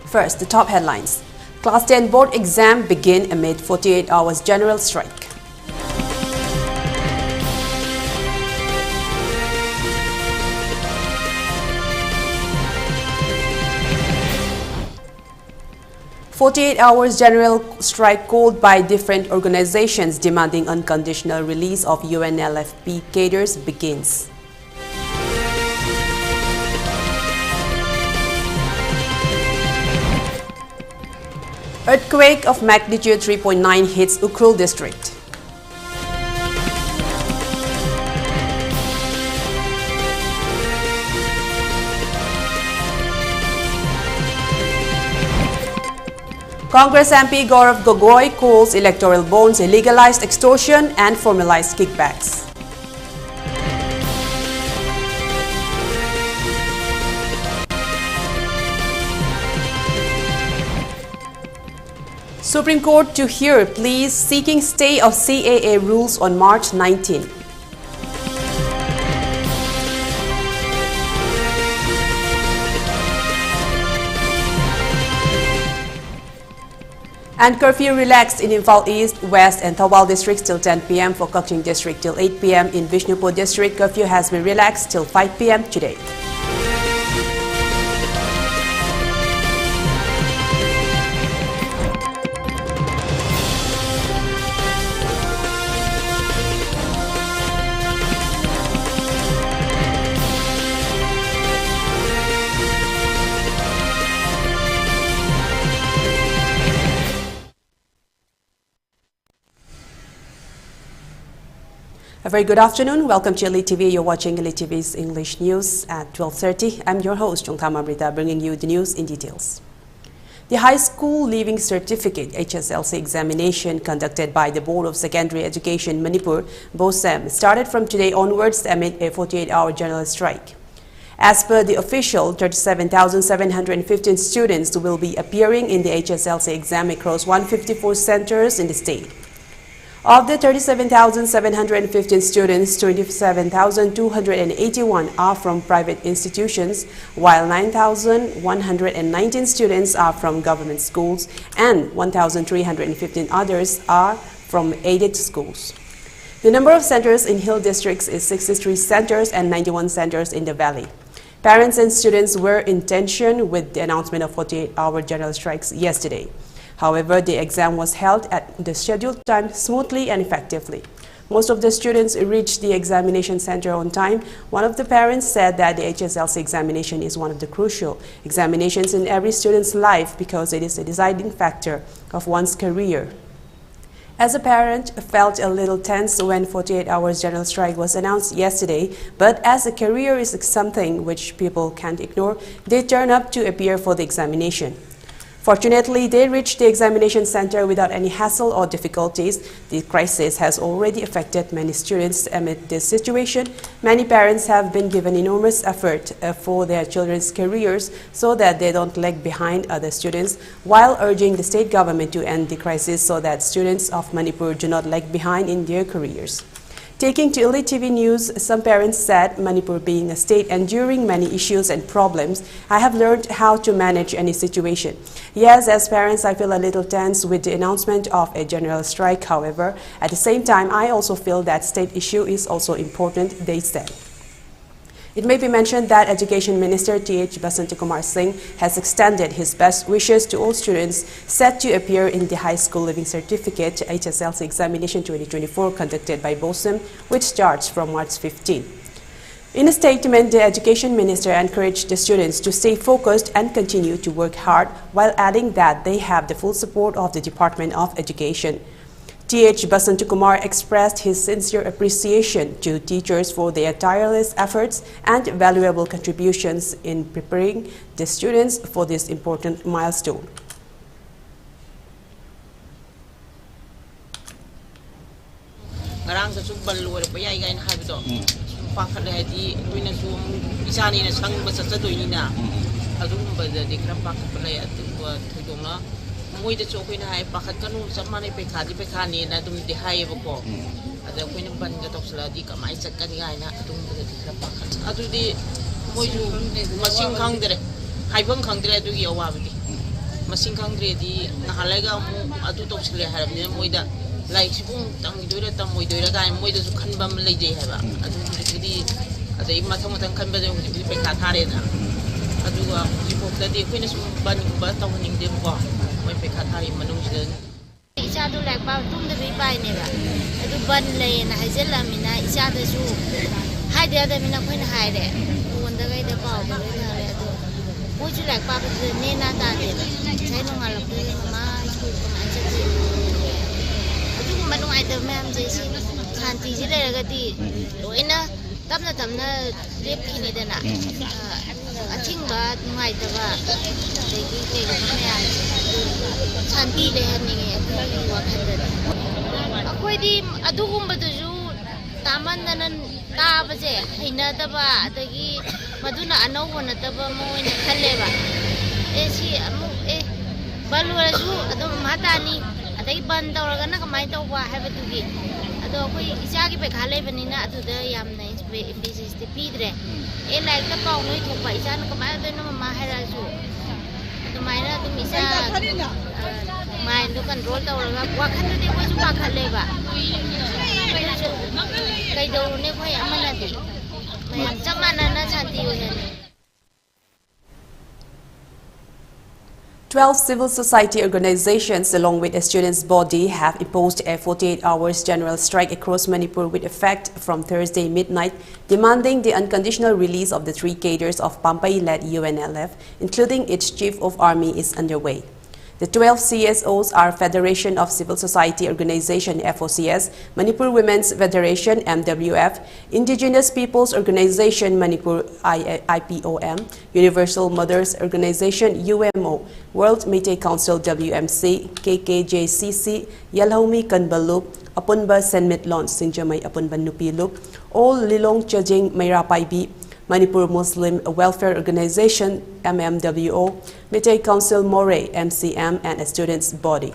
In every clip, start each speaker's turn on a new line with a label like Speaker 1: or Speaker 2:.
Speaker 1: First, the top headlines. Class 10 board exam begin amid 48 hours general strike. "48 hours general strike called by different organizations demanding unconditional release of UNLFP cadres begins. Earthquake of magnitude 3.9 hits Ukhrul district. Congress MP Gaurav Gogoi calls electoral bonds legalized extortion and formalized kickbacks. Supreme Court to hear pleas seeking stay of CAA rules on March 19. And curfew relaxed in Imphal East, West and Thawal districts till 10 p.m. for Kaching district till 8 p.m. In Vishnupur district, curfew has been relaxed till 5 p.m. today. A very good afternoon. Welcome to ELITETV. You're watching ELITETV's English News at 12:30. I'm your host, Chongtham Amrita, bringing you the news in details. The High School Leaving Certificate HSLC examination conducted by the Board of Secondary Education Manipur, BOSEM, started from today onwards amid a 48-hour general strike. As per the official, 37,715 students will be appearing in the HSLC exam across 154 centers in the state. Of the 37,715 students, 27,281 are from private institutions, while 9,119 students are from government schools and 1,315 others are from aided schools. The number of centers in hill districts is 63 centers and 91 centers in the valley. Parents and students were in tension with the announcement of 48-hour general strikes yesterday. However, the exam was held at the scheduled time smoothly and effectively. Most of the students reached the examination center on time. One of the parents said that the HSLC examination is one of the crucial examinations in every student's life because it is a deciding factor of one's career. As a parent, felt a little tense when 48 hours general strike was announced yesterday, but as a career is something which people can't ignore, they turn up to appear for the examination. Fortunately, they reached the examination center without any hassle or difficulties. The crisis has already affected many students. Amid this situation, many parents have been given enormous effort for their children's careers so that they don't lag behind other students, while urging the state government to end the crisis so that students of Manipur do not lag behind in their careers. Taking to ELITETV News, some parents said, Manipur being a state enduring many issues and problems, I have learned how to manage any situation. Yes, as parents, I feel a little tense with the announcement of a general strike. However, at the same time, I also feel that state issue is also important, they said. It may be mentioned that Education Minister T.H. Basantakumar Singh has extended his best wishes to all students set to appear in the High School Leaving Certificate HSLC examination 2024 conducted by BOSEM, which starts from March 15. In a statement, the Education Minister encouraged the students to stay focused and continue to work hard, while adding that they have the full support of the Department of Education. T.H. Basantakumar expressed his sincere appreciation to teachers for their tireless efforts and valuable contributions in preparing the students for this important milestone.
Speaker 2: Moida chokin hai pakat kanu samane pe khani na tum dihai bako ada koin ban ga toksla di kamai chakkan ga na tum de dikra pakat adu di moju masing khang dere hai bang khang dere adu yawa bdi masing khangdredi nahalega mu adu topsle harabne moida like sibung tang doira tam moi doira ga moida su khanbam leije haba adu kidi adai mathang mathang khanba de hujib pe ka thare na adu ga jipok da de khoina su ban ba tawning de ko moi pe ka thari manung sida isa du lek ba tum de bi pai ne ba adu ban le na hajel la mina isa de su hai de da mina khoina hai de won da ga de ba ba le thare adu mo ju lek ba de ne na ta de sai no ngal de ma school ko ma che adu manung ai de mem je si shanti ji le ga di loina tamna tamna lep khini de na athing ba ngai da ba de ki ke ga me shanti le ni wa khan de akoi di adu gum ba du ju taman nan ta ba je haina da ba de gi maduna anau wona da ba mo ni khale ba e si amu e balu ju adu mata ni adai ban da ra na kamai da wa ha ba du gi ado koi isa ki pe khale ba ni na adu da yam na business de pidre e like ta paung noi thok ba isa na kamai da no ma ha ra ju adu mai na tu isa mai du control ta ra wa khan de ko ju pa khale ba kai do ne khoi amana di mai chamana na chanti ho ne
Speaker 1: 12 civil society organizations, along with a students' body, have imposed a 48 hours general strike across Manipur with effect from Thursday midnight, demanding the unconditional release of the 3 cadres of Pampai-led UNLF, including its chief of army, is underway. The 12 CSOs are Federation of Civil Society Organization FOCS, Manipur Women's Federation MWF, Indigenous Peoples Organization Manipur IPOM, Universal Mothers Organization UMO, World Meitei Council WMC, KKJCC, Yalhomi Kanbalup, Apunba Senmitlon Sinjamay Apunba Nupilup, All Lilong Chajing Mayrapaibi, Manipur Muslim Welfare Organization MMWO, Meitei Council Moray MCM, and a students' body.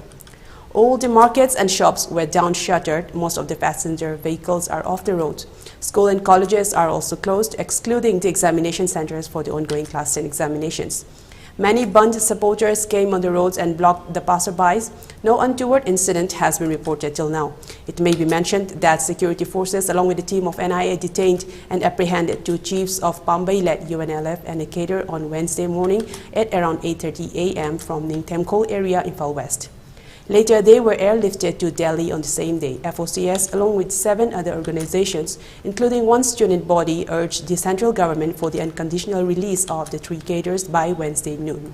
Speaker 1: All the markets and shops were down-shuttered. Most of the passenger vehicles are off the road. School and colleges are also closed, excluding the examination centers for the ongoing Class 10 examinations. Many Bund supporters came on the roads and blocked the passerbys. No untoward incident has been reported till now. It may be mentioned that security forces, along with a team of NIA, detained and apprehended 2 chiefs of Pambai-led UNLF and a cadre on Wednesday morning at around 8:30 a.m. from Ningtemkol area in Fal West. Later, they were airlifted to Delhi on the same day. FOCS, along with 7 other organizations, including 1 student body, urged the central government for the unconditional release of the 3 cadres by Wednesday noon.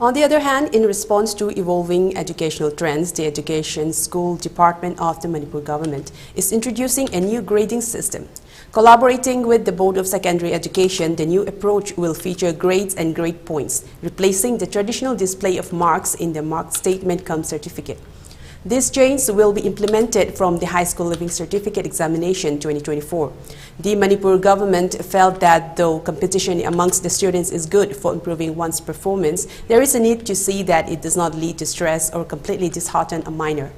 Speaker 1: On the other hand, in response to evolving educational trends, the Education School Department of the Manipur government is introducing a new grading system. Collaborating with the Board of Secondary Education, the new approach will feature grades and grade points, replacing the traditional display of marks in the mark statement cum certificate. These changes will be implemented from the High School Living Certificate Examination 2024. The Manipur government felt that though competition amongst the students is good for improving one's performance, there is a need to see that it does not lead to stress or completely dishearten a minor.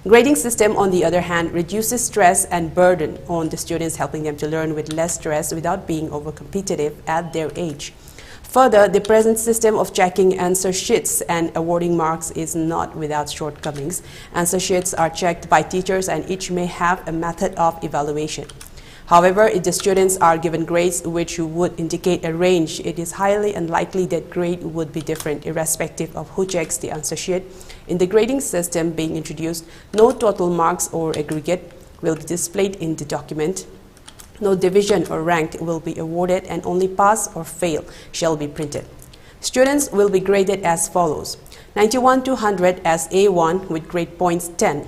Speaker 1: Grading system, on the other hand, reduces stress and burden on the students, helping them to learn with less stress without being over-competitive at their age. Further, the present system of checking answer sheets and awarding marks is not without shortcomings. Answer sheets are checked by teachers and each may have a method of evaluation. However, if the students are given grades which would indicate a range, it is highly unlikely that grade would be different irrespective of who checks the answer sheet. In the grading system being introduced, no total marks or aggregate will be displayed in the document. No division or rank will be awarded and only pass or fail shall be printed. Students will be graded as follows: 91 to 100 as A1 with grade points 10,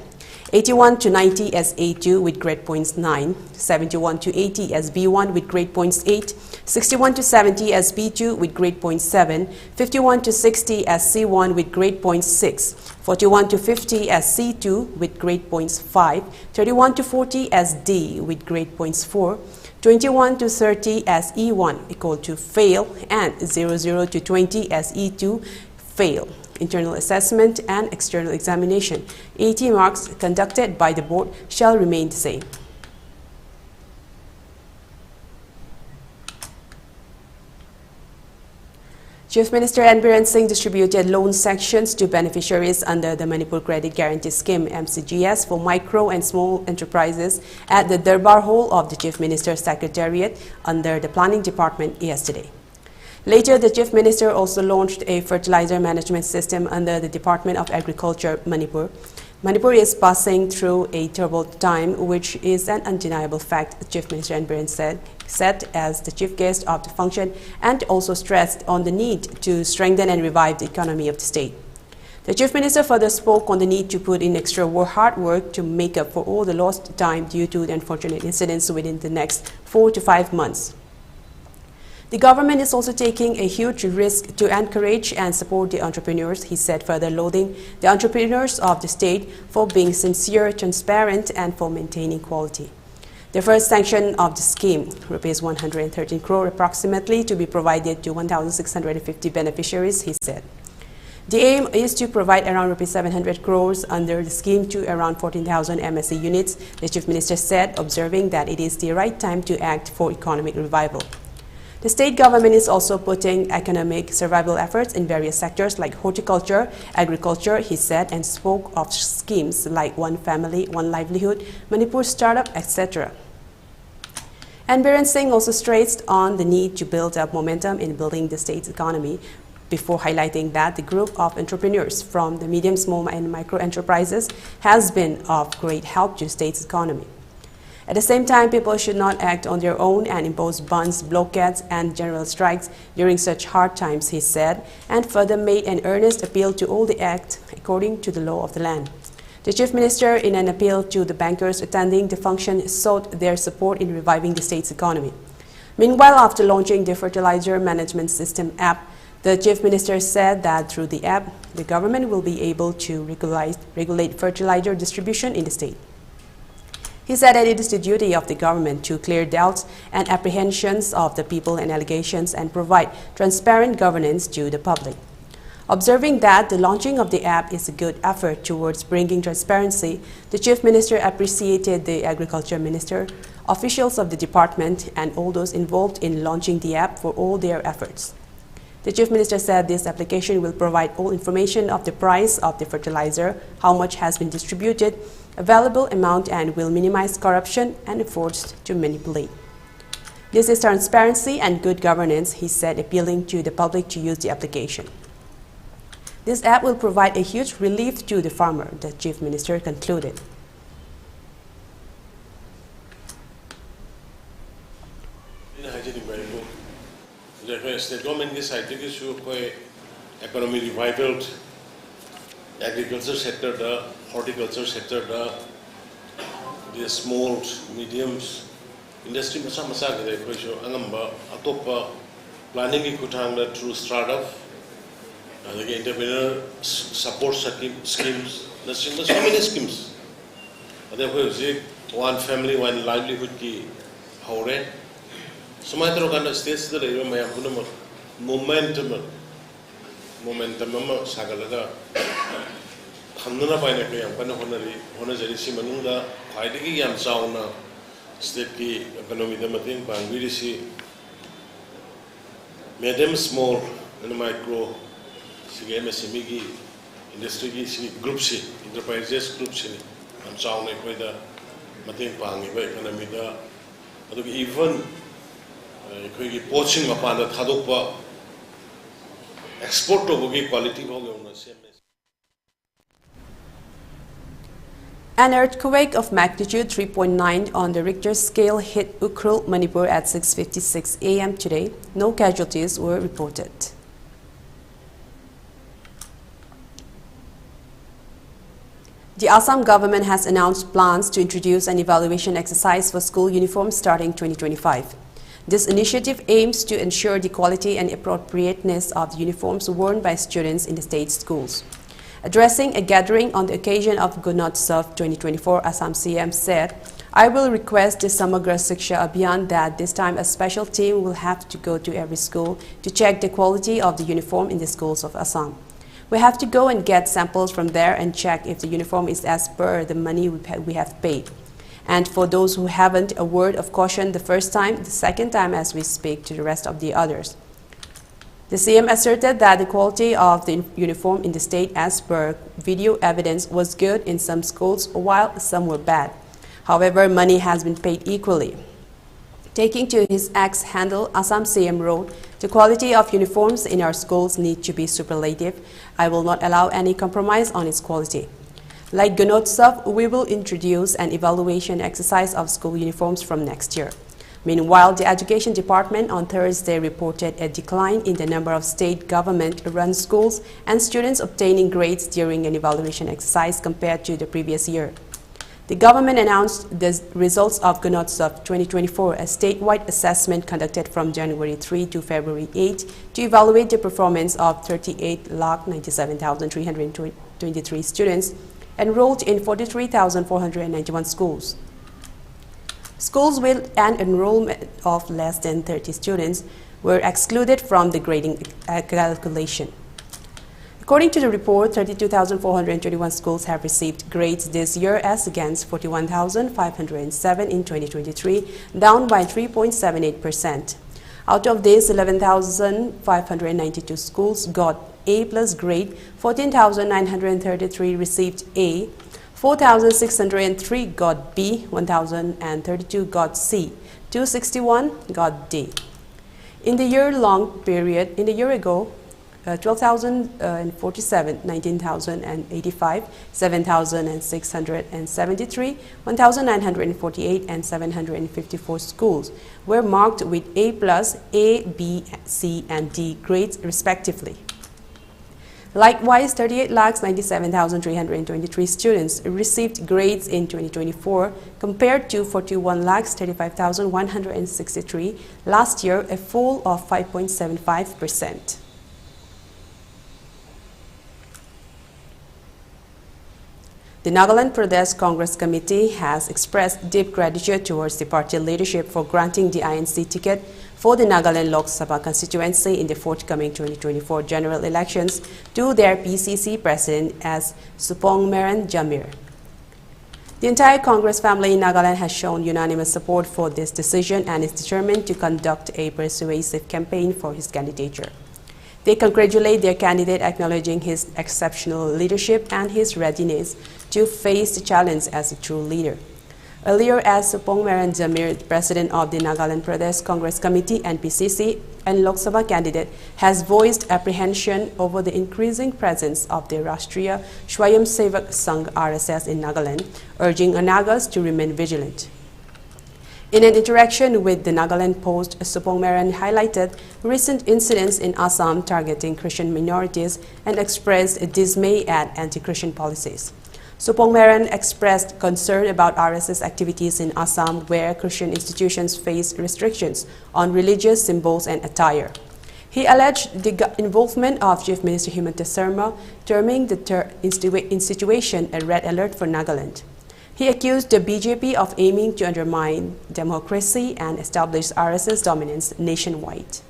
Speaker 1: 81 to 90 as A2 with grade points 9, 71 to 80 as B1 with grade points 8, 61 to 70 as B2 with grade points 7, 51 to 60 as C1 with grade points 6, 41 to 50 as C2 with grade points 5, 31 to 40 as D with grade points 4, 21 to 30 as E1 equal to fail, and 00 to 20 as E2 fail. internal assessment and external examination, 80 marks conducted by the board shall remain the same. Chief Minister Biren Singh distributed loan sections to beneficiaries under the Manipur Credit Guarantee Scheme (MCGS) for micro and small enterprises at the Darbar Hall of the Chief Minister's Secretariat under the Planning Department yesterday. Later, the Chief Minister also launched a fertilizer management system under the Department of Agriculture, Manipur. Manipur is passing through a turbulent time, which is an undeniable fact, Chief Minister Biren said as the chief guest of the function, and also stressed on the need to strengthen and revive the economy of the state. The Chief Minister further spoke on the need to put in extra hard work to make up for all the lost time due to the unfortunate incidents within the next 4 to 5 months. The government is also taking a huge risk to encourage and support the entrepreneurs, he said, further lauding the entrepreneurs of the state for being sincere, transparent, and for maintaining quality. The first sanction of the scheme, rupees 113 crore approximately, to be provided to 1,650 beneficiaries, he said. The aim is to provide around rupees 700 crores under the scheme to around 14,000 MSE units, the Chief Minister said, observing that it is the right time to act for economic revival. The state government is also putting economic survival efforts in various sectors like horticulture, agriculture, he said, and spoke of schemes like One Family, One Livelihood, Manipur Startup, etc. And Biren Singh also stressed on the need to build up momentum in building the state's economy, before highlighting that the group of entrepreneurs from the medium, small, and micro enterprises has been of great help to the state's economy. At the same time, people should not act on their own and impose bans, blockades, and general strikes during such hard times, he said, and further made an earnest appeal to all the act according to the law of the land. The Chief Minister, in an appeal to the bankers attending the function, sought their support in reviving the state's economy. Meanwhile, after launching the Fertilizer Management System app, the Chief Minister said that through the app, the government will be able to regulate fertilizer distribution in the state. He said that it is the duty of the government to clear doubts and apprehensions of the people and allegations and provide transparent governance to the public. Observing that the launching of the app is a good effort towards bringing transparency, the Chief Minister appreciated the Agriculture Minister, officials of the department, and all those involved in launching the app for all their efforts. The Chief Minister said this application will provide all information of the price of the fertilizer, how much has been distributed, available amount, and will minimize corruption and efforts to manipulate. This is transparency and good governance, he said, appealing to the public to use the application. This app will provide a huge relief to the farmer, the Chief Minister concluded.
Speaker 3: The state government is economic revival, agriculture sector, the horticulture sector, the small, mediums, industry masa kita ikut angamba atau planning ikut hangga through startup, the entrepreneur support schemes, there's so many schemes. Ada One Family, One Livelihood ki haure. Semua itu kan stage itu dari mana pun momentum sagalaga hamduna paine ke yang pana hona jadi si manungga faidi yang sauna state ki economy da mating bangwiri si medium, small and micro si MSME ki industry ki si group si enterprises group si am sauna ko da mating bangi ba economy da adu even कोई poaching मापाना थादों पर export होगी quality होगी उनसे
Speaker 1: An earthquake of magnitude 3.9 on the Richter scale hit Electoral, Manipur at 6:56 a.m. today. No casualties were reported. The Assam government has announced plans to introduce an evaluation exercise for school uniforms starting 2025. This initiative aims to ensure the quality and appropriateness of the uniforms worn by students in the state schools. Addressing a gathering on the occasion of Gunotsav 2024, Assam CM said, "I will request the Samagra Siksha Abhiyan that this time a special team will have to go to every school to check the quality of the uniform in the schools of Assam. We have to go and get samples from there and check if the uniform is as per the money we have paid. And for those who haven't, a word of caution the first time, the second time as we speak to the rest of the others. The CM asserted that the quality of the uniform in the state as per video evidence was good in some schools while some were bad. However, money has been paid equally. Taking to his X handle, Assam CM wrote, "The quality of uniforms in our schools need to be superlative. I will not allow any compromise on its quality. Like Ganotsav, we will introduce an evaluation exercise of school uniforms from next year." Meanwhile, the Education Department on Thursday reported a decline in the number of state government-run schools and students obtaining grades during an evaluation exercise compared to the previous year. The government announced the results of Ganotsav 2024, a statewide assessment conducted from January 3 to February 8 to evaluate the performance of 38,97,323 students enrolled in 43,491 schools. Schools with an enrollment of less than 30 students were excluded from the grading calculation. According to the report, 32,421 schools have received grades this year as against 41,507 in 2023, down by 3.78%. Out of these, 11,592 schools got A+ grade, 14,933 received A, 4,603 got B, 1,032 got C, 261 got D. In the year-long period, in the year ago, 12,047, 19,085, 7,673, 1,948, and 754 schools were marked with A+, A, B, C, and D grades respectively. Likewise, 38,97,323 students received grades in 2024 compared to 41,35,163 last year, a fall of 5.75%. The Nagaland Pradesh Congress Committee has expressed deep gratitude towards the party leadership for granting the INC ticket for the Nagaland Lok Sabha constituency in the forthcoming 2024 general elections to their PCC president as Supong Meran Jamir. The entire Congress family in Nagaland has shown unanimous support for this decision and is determined to conduct a persuasive campaign for his candidature. They congratulate their candidate, acknowledging his exceptional leadership and his readiness to face the challenge as a true leader. Earlier, as Supong Meran Jamir, president of the Nagaland Pradesh Congress Committee (NPCC) and Lok Sabha candidate, has voiced apprehension over the increasing presence of the Rashtriya Swayamsevak Sangh (RSS) in Nagaland, urging Nagas to remain vigilant. In an interaction with the Nagaland Post, Supong Meran highlighted recent incidents in Assam targeting Christian minorities and expressed dismay at anti-Christian policies. Supong Meran expressed concern about RSS activities in Assam, where Christian institutions face restrictions on religious symbols and attire. He alleged the involvement of Chief Minister Himanta Sharma, terming the situation a red alert for Nagaland. He accused the BJP of aiming to undermine democracy and establish RSS dominance nationwide.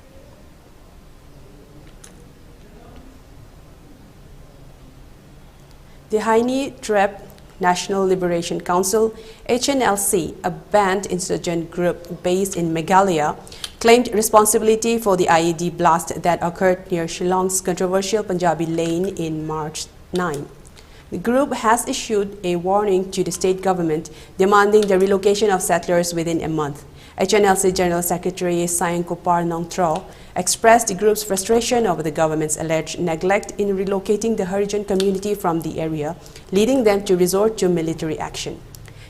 Speaker 1: The Haini Trep National Liberation Council, HNLC, a banned insurgent group based in Meghalaya, claimed responsibility for the IED blast that occurred near Shillong's controversial Punjabi Lane in March 9. The group has issued a warning to the state government demanding the relocation of settlers within a month. HNLC General Secretary Sayankopar Nongtro expressed the group's frustration over the government's alleged neglect in relocating the Harijan community from the area, leading them to resort to military action.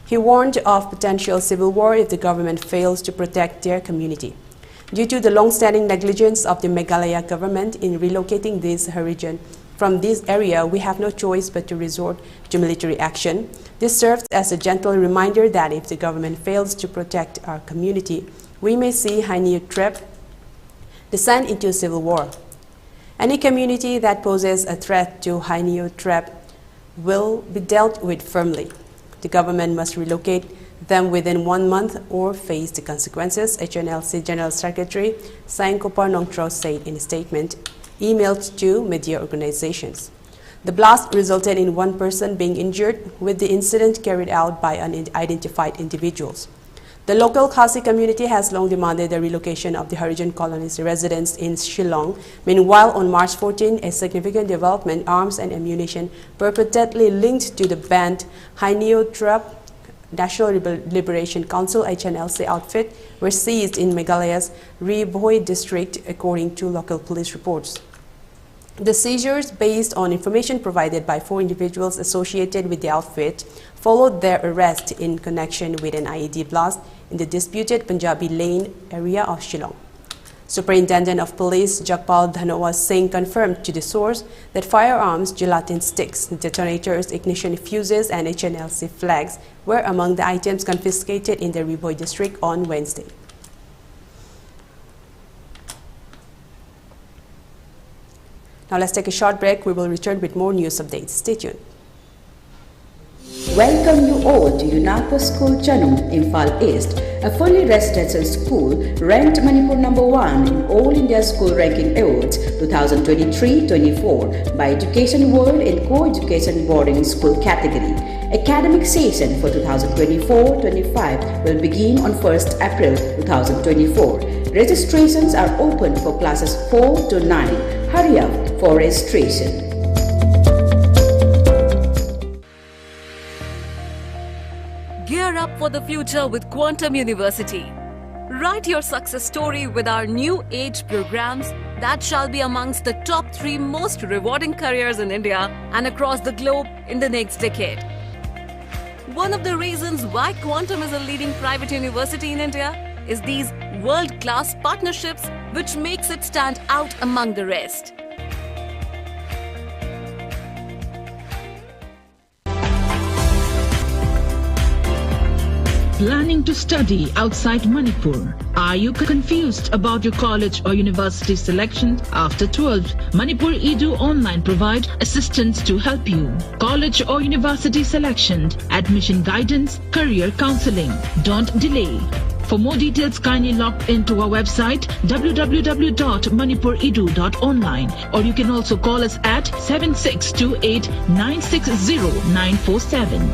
Speaker 1: He warned of potential civil war if the government fails to protect their community. Due to the long-standing negligence of the Meghalaya government in relocating these Harijan from this area, we have no choice but to resort to military action. This serves as a gentle reminder that if the government fails to protect our community, we may see Haini Trep descend into civil war. Any community that poses a threat to Haini Trep will be dealt with firmly. The government must relocate them within 1 month or face the consequences, HNLC General Secretary Sayankopar Nongtro said in a statement emailed to media organizations. The blast resulted in one person being injured, with the incident carried out by unidentified individuals. The local Khasi community has long demanded the relocation of the Harijan colony's residents in Shillong. Meanwhile, on March 14, a significant development, arms and ammunition purportedly linked to the banned Haineo National Liberation Council HNLC outfit were seized in Meghalaya's Ribhoi district, according to local police reports. The seizures, based on information provided by 4 individuals associated with the outfit, followed their arrest in connection with an IED blast in the disputed Punjabi Lane area of Shillong. Superintendent of Police Jakpal Dhanoa Singh confirmed to the source that firearms, gelatin sticks, detonators, ignition fuses and HNLC flags were among the items confiscated in the Ribhoi district on Wednesday. Now let's take a short break. We will return with more news updates. Stay tuned.
Speaker 4: Welcome you all to UNAPO School Chanum, Imphal East, a fully residential school ranked Manipur #1 in All India School Ranking Awards 2023-24 by Education World in Co-Education Boarding School category. Academic session for 2024-25 will begin on 1st April 2024. Registrations are open for classes 4 to 9. Hurry up for registration.
Speaker 5: Gear up for the future with Quantum University. Write your success story with our new age programs that shall be amongst the top 3 most rewarding careers in India and across the globe in the next decade. One of the reasons why Quantum is a leading private university in India is these world-class partnerships, which makes it stand out among the rest.
Speaker 6: Planning to study outside Manipur? Are you confused about your college or university selection after 12? Manipur Edu Online provide assistance to help you. College or university selection, admission guidance, career counseling. Don't delay. For more details, kindly log into our website www.manipuredu.online, or you can also call us at 7628 960 947.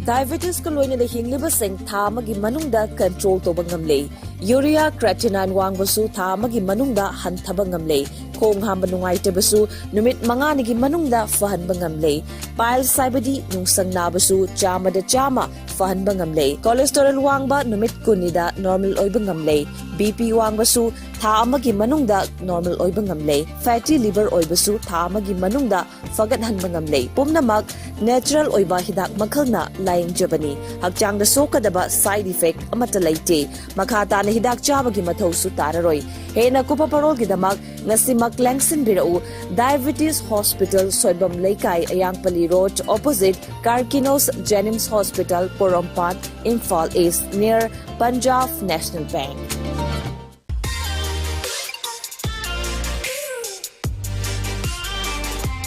Speaker 7: Diabetes ko loina da hingliba sing tha amagi manungda control to bangamle. Urea creatinine wangbasu tha amagi manungda hanthaba ngamle. Khong hamba nungaitabasu numit manganigi manungda fahanba ngamle. Pile saibadi nungsang nabasu chama da chama fahanba ngamle. Cholesterol wangba numit kunida normal oiba ngamle. BP wangbasu tha amagi manungda normal oiba ngamle. Fatty liver oibasu tha amagi manungda fagat hanba ngamle. Pumnamak natural oiba hidak makhalna laying jabani. Hakchang da sokadaba side effect amata laite. Makhata na hidak chabagi mathau su tararoi. Hena kupa parol gidamak ngasimak langsin birau Diabetes Hospital Soibam Laikai Ayangpali Road opposite Karkinos Jennings Hospital Porompat Imphal East near Punjab National Bank.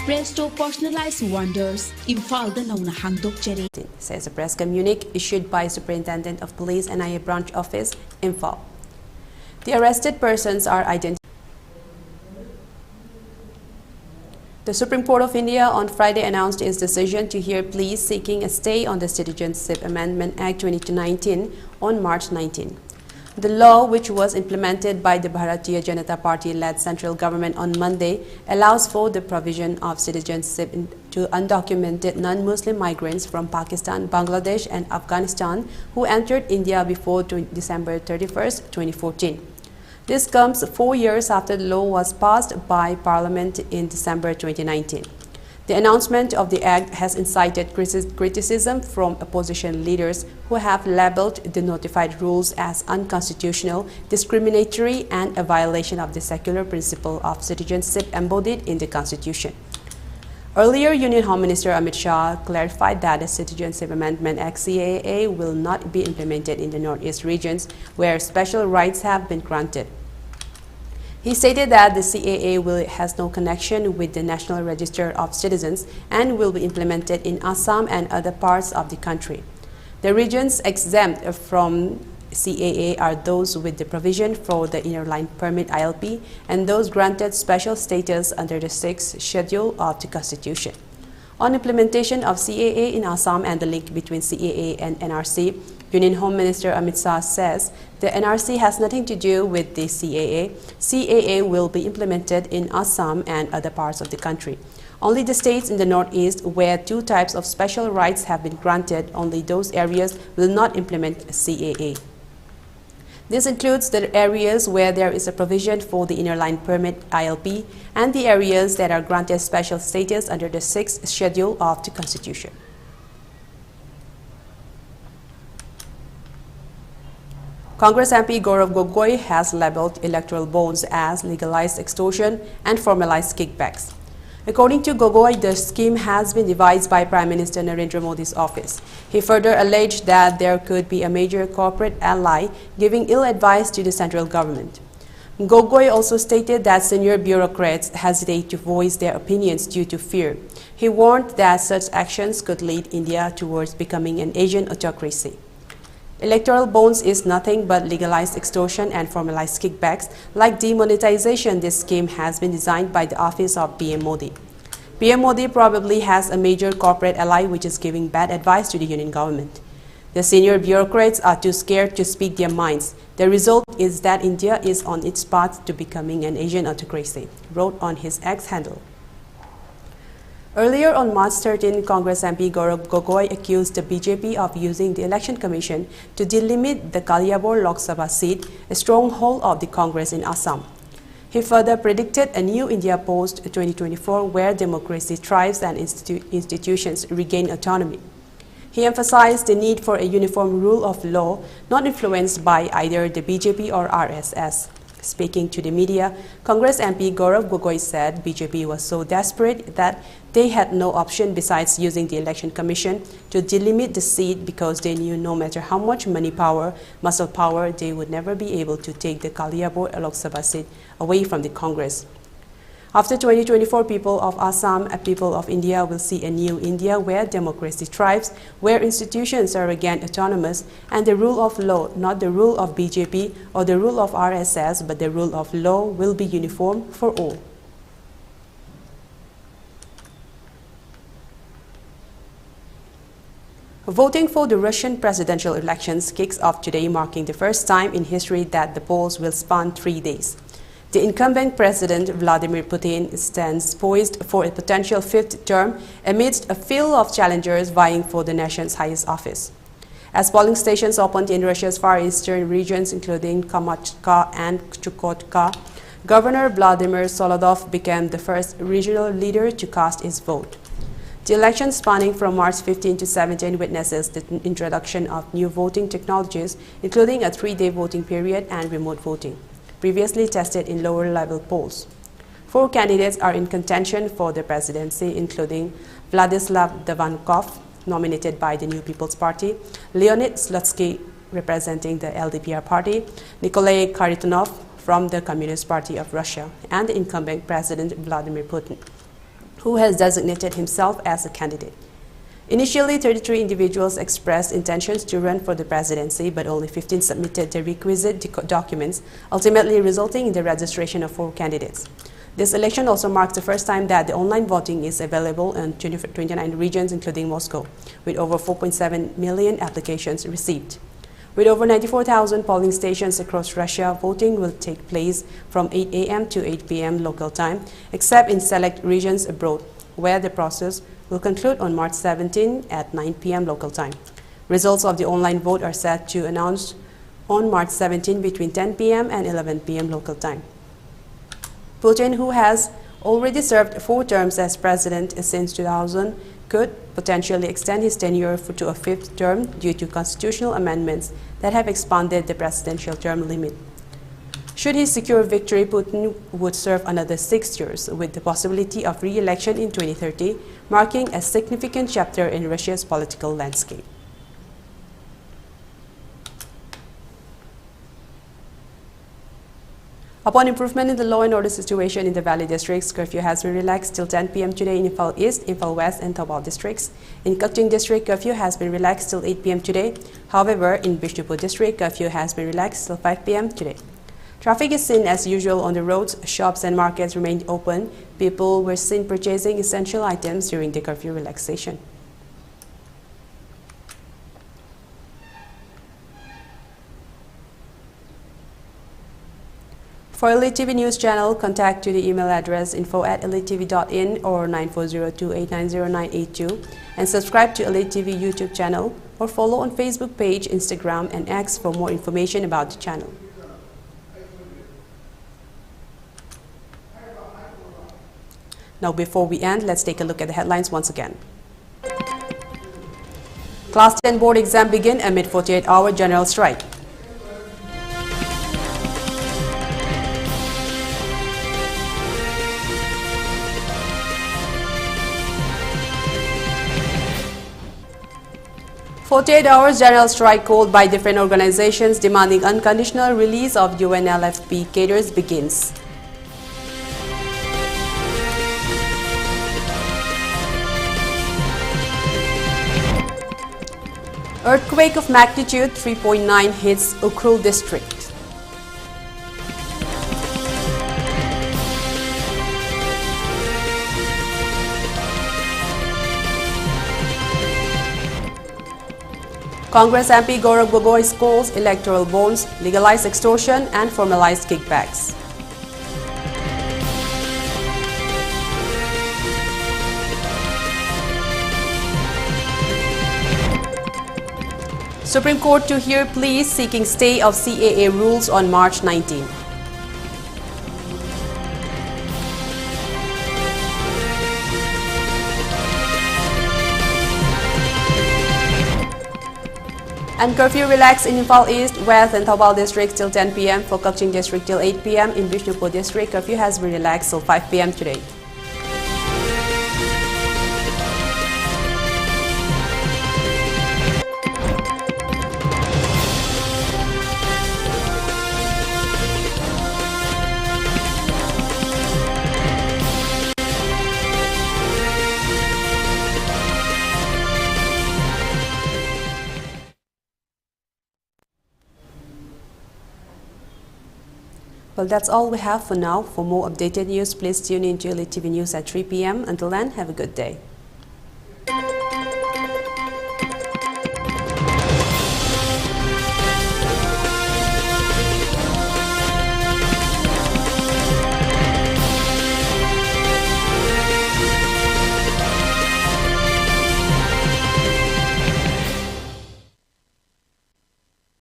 Speaker 8: Presto Personalized Wonders, Imphal da nauna hangdok jare.
Speaker 1: Says a press communique issued by Superintendent of Police NIA Branch Office, Imphal. The arrested persons are identified. The Supreme Court of India on Friday announced its decision to hear pleas seeking a stay on the Citizenship Amendment Act 2019 on March 19. The law, which was implemented by the Bharatiya Janata Party-led central government on Monday, allows for the provision of citizenship to undocumented non-Muslim migrants from Pakistan, Bangladesh and Afghanistan who entered India before December 31, 2014. This comes 4 years after the law was passed by Parliament in December 2019. The announcement of the act has incited criticism from opposition leaders who have labeled the notified rules as unconstitutional, discriminatory, and a violation of the secular principle of citizenship embodied in the Constitution. Earlier, Union Home Minister Amit Shah clarified that the Citizenship Amendment Act CAA will not be implemented in the Northeast regions where special rights have been granted. He stated that the CAA has no connection with the National Register of Citizens and will be implemented in Assam and other parts of the country. The regions exempt from CAA are those with the provision for the Inner Line Permit ILP and those granted special status under the 6th Schedule of the Constitution. On implementation of CAA in Assam and the link between CAA and NRC, Union Home Minister Amrita says the NRC has nothing to do with the CAA. CAA will be implemented in Assam and other parts of the country. Only the states in the northeast where 2 types of special rights have been granted, only those areas will not implement CAA. This includes the areas where there is a provision for the Inner Line Permit ILP and the areas that are granted special status under the 6th Schedule of the Constitution. Congress MP Gaurav Gogoi has labelled electoral bonds as legalized extortion and formalized kickbacks. According to Gogoi, the scheme has been devised by Prime Minister Narendra Modi's office. He further alleged that there could be a major corporate ally giving ill advice to the central government. Gogoi also stated that senior bureaucrats hesitate to voice their opinions due to fear. He warned that such actions could lead India towards becoming an Asian autocracy. Electoral bonds is nothing but legalized extortion and formalized kickbacks. Like demonetization, this scheme has been designed by the office of PM Modi. PM Modi probably has a major corporate ally which is giving bad advice to the union government. The senior bureaucrats are too scared to speak their minds. The result is that India is on its path to becoming an Asian autocracy, wrote on his X handle. Earlier on March 13, Congress MP Gaurav Gogoi accused the BJP of using the Election Commission to delimit the Kaliapur Lok Sabha seat, a stronghold of the Congress in Assam. He further predicted a new India post-2024 where democracy thrives and institutions regain autonomy. He emphasized the need for a uniform rule of law, not influenced by either the BJP or RSS. Speaking to the media, Congress MP Gaurav Gogoi said BJP was so desperate that they had no option besides using the Election Commission to delimit the seat because they knew no matter how much money power, muscle power, they would never be able to take the Kaliapur Lok Sabha seat away from the Congress. After 2024, people of Assam and people of India will see a new India where democracy thrives, where institutions are again autonomous, and the rule of law, not the rule of BJP or the rule of RSS, but the rule of law will be uniform for all. Voting for the Russian presidential elections kicks off today, marking the first time in history that the polls will span 3 days. The incumbent president, Vladimir Putin, stands poised for a potential 5th term amidst a field of challengers vying for the nation's highest office. As polling stations opened in Russia's far eastern regions, including Kamchatka and Chukotka, Governor Vladimir Solodov became the first regional leader to cast his vote. The election spanning from March 15 to 17 witnesses the introduction of new voting technologies, including a 3-day voting period and remote voting, previously tested in lower-level polls. 4 candidates are in contention for the presidency, including Vladislav Devankov, nominated by the New People's Party, Leonid Slutsky, representing the LDPR party, Nikolai Kharitonov from the Communist Party of Russia, and the incumbent President Vladimir Putin, who has designated himself as a candidate. Initially, 33 individuals expressed intentions to run for the presidency, but only 15 submitted the requisite documents, ultimately resulting in the registration of 4 candidates. This election also marks the first time that the online voting is available in 29 regions, including Moscow, with over 4.7 million applications received. With over 94,000 polling stations across Russia, voting will take place from 8 a.m. to 8 p.m. local time, except in select regions abroad, where the process will conclude on March 17 at 9 p.m. local time. Results of the online vote are set to announce on March 17 between 10 p.m. and 11 p.m. local time. Putin, who has already served 4 terms as president since 2000, could potentially extend his tenure to a 5th term due to constitutional amendments that have expanded the presidential term limit. Should he secure victory, Putin would serve another 6 years, with the possibility of re-election in 2030, marking a significant chapter in Russia's political landscape. Upon improvement in the law and order situation in the Valley districts, curfew has been relaxed till 10 p.m. today in Imphal East, Imphal West and Thoubal districts. In Kaching district, curfew has been relaxed till 8 p.m. today. However, in Bishnupur district, curfew has been relaxed till 5 p.m. today. Traffic is seen as usual on the roads. Shops and markets remained open. People were seen purchasing essential items during the curfew relaxation. For ELITETV News Channel, contact to the email address info@elitetv.in or 9402890982 and subscribe to ELITETV YouTube channel or follow on Facebook page, Instagram and X for more information about the channel. Now before we end, let's take a look at the headlines once again. Class 10 board exam begin amid 48-hour general strike. "48 hours general strike called by different organizations demanding unconditional release of UNLFP cadres begins. Earthquake of magnitude 3.9 hits Ukhrul district. Congress MP Gaurav Gogoi scores electoral bonds, legalized extortion and formalized kickbacks. Supreme Court to hear pleas seeking stay of CAA rules on March 19. And curfew relaxed in Imphal East, West and Thoubal districts till 10 p.m. For Kaching district till 8 p.m. In Bishnupur district, curfew has been relaxed till 5 p.m. today. Well, that's all we have for now. For more updated news, please tune in to ELITETV News at 3 p.m. Until then, have a good day.